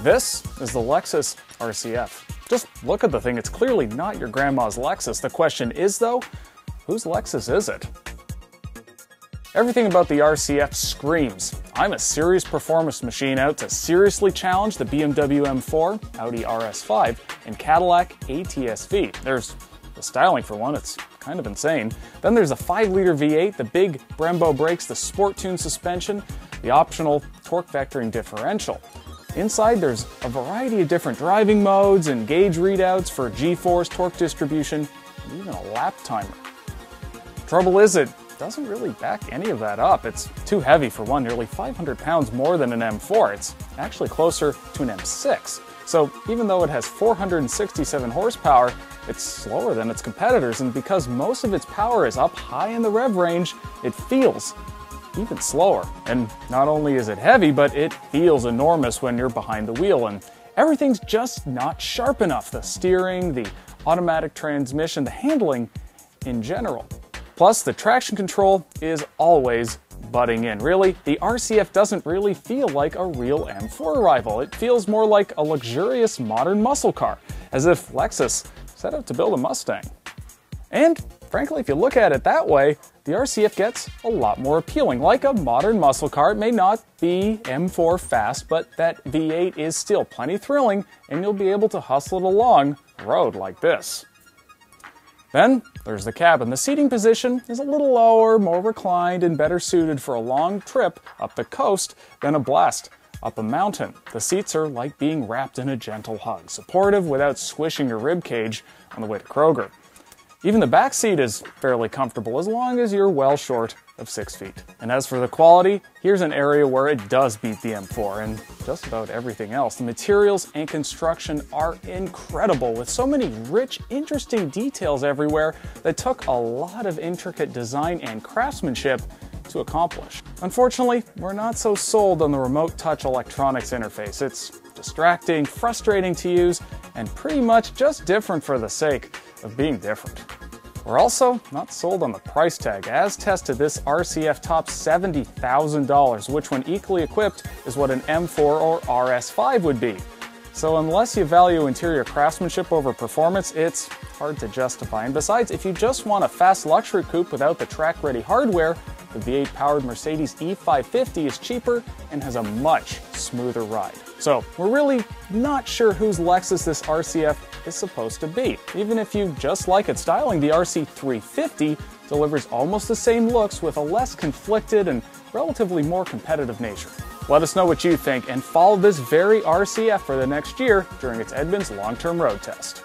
This is the Lexus RC F. Just look at the thing, it's clearly not your grandma's Lexus. The question is though, whose Lexus is it? Everything about the RC F screams, I'm a serious performance machine out to seriously challenge the BMW M4, Audi RS5, and Cadillac ATS-V. There's the styling for one, it's kind of insane. Then there's a 5-liter V8, the big Brembo brakes, the sport tune suspension, the optional torque vectoring differential. Inside there's a variety of different driving modes and gauge readouts for G-force, torque distribution, and even a lap timer. Trouble is, it doesn't really back any of that up. It's too heavy for one, nearly 500 pounds more than an M4. It's actually closer to an M6. So even though it has 467 horsepower, it's slower than its competitors, and because most of its power is up high in the rev range, it feels even slower. And not only is it heavy, but it feels enormous when you're behind the wheel, and everything's just not sharp enough. The steering, the automatic transmission, the handling in general. Plus, the traction control is always butting in. Really, the RC F doesn't really feel like a real M4 rival. It feels more like a luxurious modern muscle car, as if Lexus set out to build a Mustang. And frankly, if you look at it that way, the RC F gets a lot more appealing. Like a modern muscle car, it may not be M4 fast, but that V8 is still plenty thrilling, and you'll be able to hustle it along a road like this. Then there's the cabin. The seating position is a little lower, more reclined, and better suited for a long trip up the coast than a blast up a mountain. The seats are like being wrapped in a gentle hug, supportive without squishing your rib cage on the way to Kroger. Even the back seat is fairly comfortable as long as you're well short of 6 feet. And as for the quality, here's an area where it does beat the M4 and just about everything else. The materials and construction are incredible, with so many rich, interesting details everywhere that took a lot of intricate design and craftsmanship to accomplish. Unfortunately, we're not so sold on the remote touch electronics interface. It's distracting, frustrating to use, and pretty much just different for the sake of being different. We're also not sold on the price tag. As tested, this RC F tops $70,000, which when equally equipped is what an M4 or RS5 would be. So unless you value interior craftsmanship over performance, it's hard to justify. And besides, if you just want a fast luxury coupe without the track-ready hardware, the V8-powered Mercedes E550 is cheaper and has a much smoother ride. So we're really not sure whose Lexus this RC F is supposed to be. Even if you just like its styling, the RC350 delivers almost the same looks with a less conflicted and relatively more competitive nature. Let us know what you think and follow this very RC F for the next year during its Edmunds long-term road test.